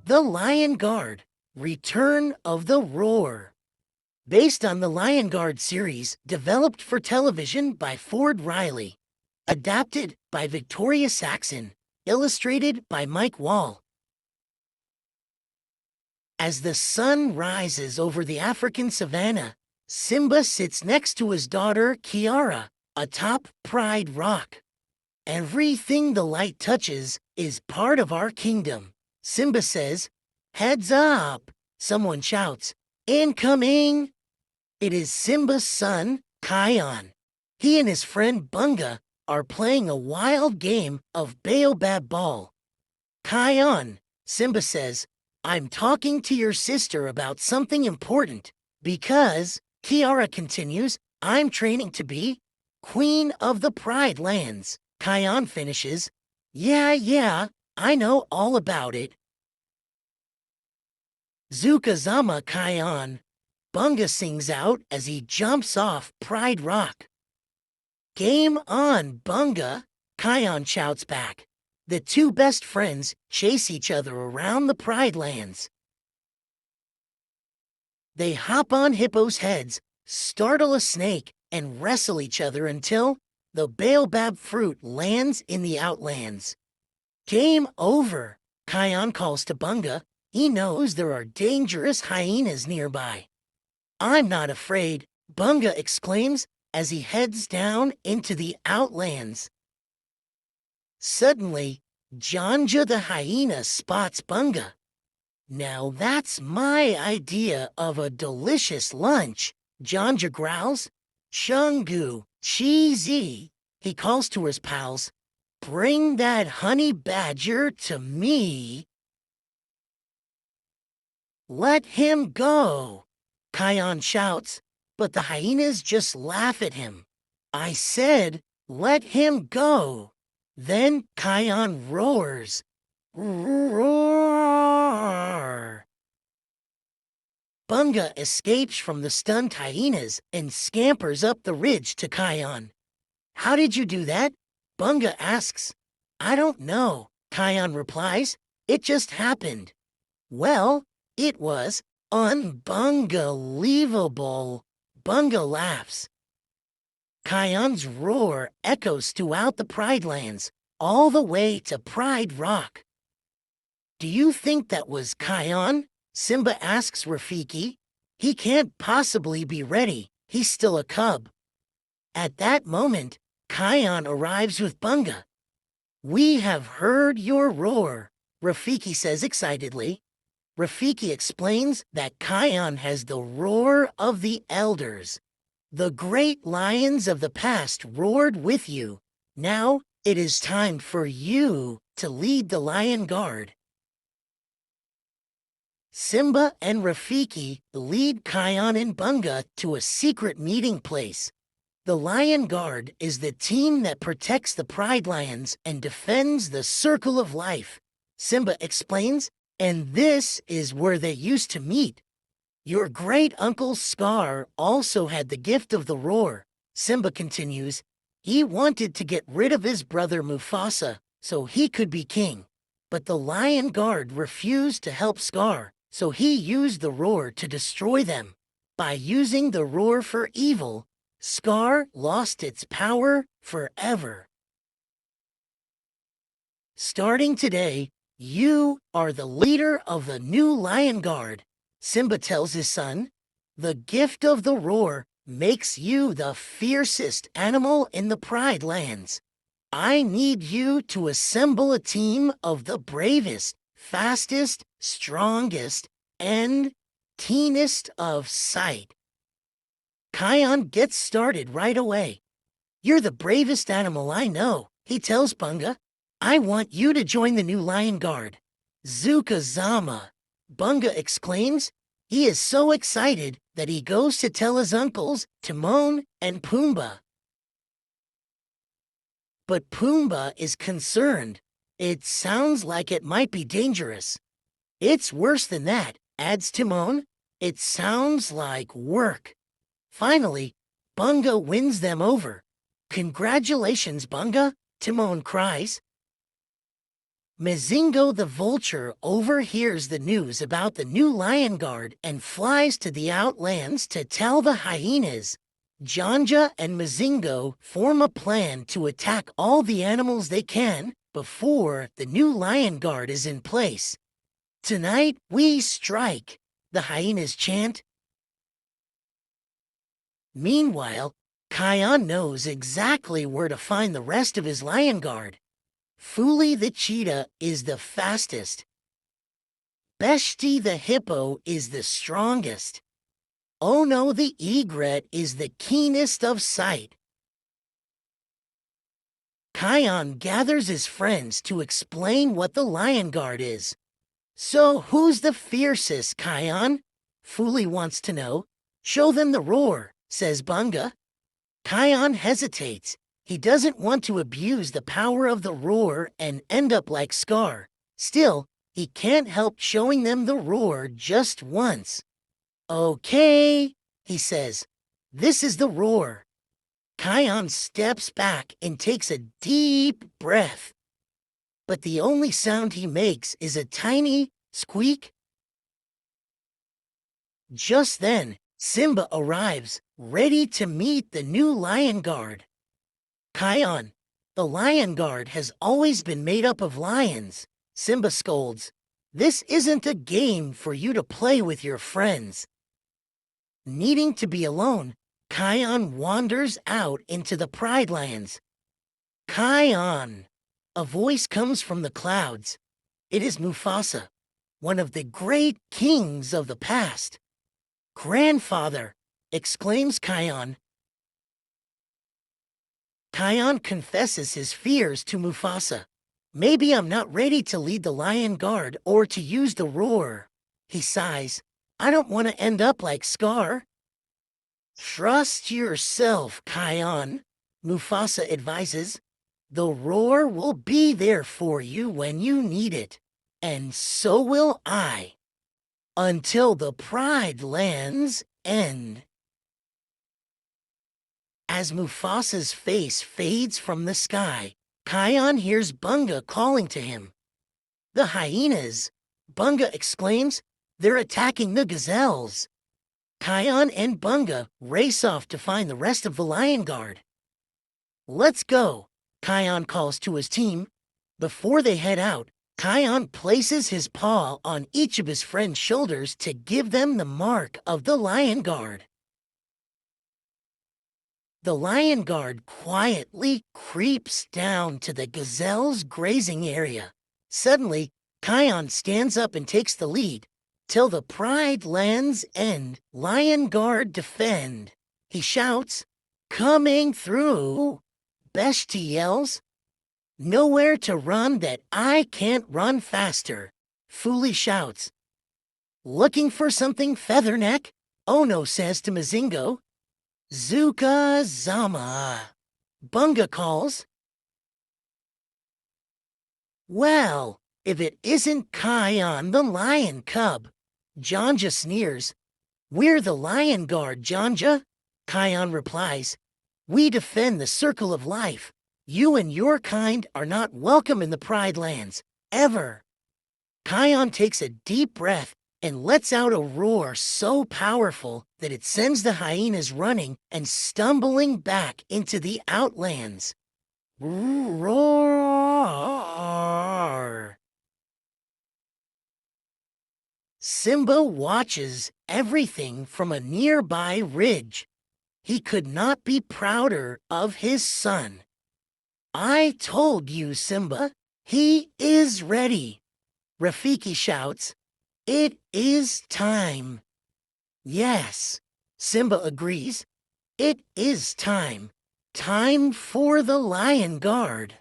The Lion Guard, Return of the Roar. Based on the Lion Guard series developed for television by Ford Riley. Adapted by Victoria Saxon. Illustrated by Mike Wall. As the sun rises over the African savanna, Simba sits next to his daughter Kiara atop Pride Rock. Everything the light touches is part of our kingdom. Simba says, "Heads up!" Someone shouts, "Incoming!" It is Simba's son, Kion. He and his friend Bunga are playing a wild game of Baobab Ball. "Kion," Simba says, "I'm talking to your sister about something important because," Kiara continues, "I'm training to be Queen of the Pride Lands." Kion finishes, Yeah, I know all about it." Zukazama Kion, Bunga sings out as he jumps off Pride Rock. "Game on, Bunga," Kion shouts back. The two best friends chase each other around the Pride Lands. They hop on hippos' heads, startle a snake, and wrestle each other until the baobab fruit lands in the outlands. "Game over," Kion calls to Bunga. He knows there are dangerous hyenas nearby. "I'm not afraid," Bunga exclaims as he heads down into the outlands. Suddenly, Janja the hyena spots Bunga. "Now that's my idea of a delicious lunch," Janja growls. "Chungu, cheesy," he calls to his pals. "Bring that honey badger to me." "Let him go," Kion shouts, but the hyenas just laugh at him. "I said, let him go." Then Kion roars. Roar! Bunga escapes from the stunned hyenas and scampers up the ridge to Kion. "How did you do that?" Bunga asks. "I don't know," Kion replies. "It just happened." "Well, it was unbunga-leavable." Bunga laughs. Kion's roar echoes throughout the Pride Lands, all the way to Pride Rock. "Do you think that was Kion?" Simba asks Rafiki. "He can't possibly be ready. He's still a cub." At that moment, Kion arrives with Bunga. "We have heard your roar," Rafiki says excitedly. Rafiki explains that Kion has the roar of the elders. "The great lions of the past roared with you. Now it is time for you to lead the Lion Guard." Simba and Rafiki lead Kion and Bunga to a secret meeting place. The Lion Guard is the team that protects the Pride Lions and defends the Circle of Life. Simba explains, "And this is where they used to meet. Your great-uncle Scar also had the gift of the roar." Simba continues, "He wanted to get rid of his brother Mufasa so he could be king. But the Lion Guard refused to help Scar, so he used the roar to destroy them. By using the roar for evil, Scar lost its power forever. Starting today, you are the leader of the new Lion Guard," Simba tells his son. "The gift of the roar makes you the fiercest animal in the Pride Lands. I need you to assemble a team of the bravest, fastest, strongest, and keenest of sight." Kion gets started right away. "You're the bravest animal I know," he tells Bunga. "I want you to join the new Lion Guard." "Zukazama," Bunga exclaims. He is so excited that he goes to tell his uncles, Timon and Pumbaa. But Pumbaa is concerned. "It sounds like it might be dangerous." "It's worse than that," adds Timon. "It sounds like work." Finally, Bunga wins them over. "Congratulations, Bunga," Timon cries. Mazingo the vulture overhears the news about the new lion guard and flies to the outlands to tell the hyenas. Janja and Mazingo form a plan to attack all the animals they can before the new lion guard is in place. Tonight we strike, the hyenas chant. Meanwhile, Kion knows exactly where to find the rest of his lion guard. Fuli the cheetah is the fastest. Beshti the hippo is the strongest. Ono the egret is the keenest of sight. Kion gathers his friends to explain what the lion guard is. So who's the fiercest, Kion? Fuli wants to know. Show them the roar, says Bunga. Kion hesitates. He doesn't want to abuse the power of the roar and end up like Scar. Still, he can't help showing them the roar just once. Okay, he says. This is the roar. Kion steps back and takes a deep breath. But the only sound he makes is a tiny squeak. Just then, Simba arrives, ready to meet the new lion guard. Kion, the lion guard has always been made up of lions, Simba scolds. This isn't a game for you to play with your friends. Needing to be alone, Kion wanders out into the Pride Lands. Kion! A voice comes from the clouds. It is Mufasa, one of the great kings of the past. Grandfather! Exclaims Kion. Kion confesses his fears to Mufasa. Maybe I'm not ready to lead the lion guard or to use the roar. He sighs. I don't want to end up like Scar. Trust yourself, Kion, Mufasa advises. The roar will be there for you when you need it, and so will I. Until the Pride Lands end. As Mufasa's face fades from the sky, Kion hears Bunga calling to him. The hyenas, Bunga exclaims, they're attacking the gazelles. Kion and Bunga race off to find the rest of the lion guard. Let's go, Kion calls to his team. Before they head out, Kion places his paw on each of his friend's shoulders to give them the mark of the lion guard. The lion guard quietly creeps down to the gazelle's grazing area. Suddenly, Kion stands up and takes the lead. Till the Pride Lands end, lion guard defend. He shouts, coming through. Beshti yells, nowhere to run that I can't run faster. Fuli shouts, looking for something, Featherneck? Ono says to Mazingo. Zuka Zama. Bunga calls. Well, if it isn't Kion the lion cub. Janja sneers. We're the lion guard, Janja. Kion replies. We defend the circle of life. You and your kind are not welcome in the Pride Lands, ever. Kion takes a deep breath and lets out a roar so powerful that it sends the hyenas running and stumbling back into the outlands. Roar! Simba watches everything from a nearby ridge. He could not be prouder of his son. I told you, Simba, he is ready. Rafiki shouts, it is time. Yes, Simba agrees. It is time. Time for the lion guard.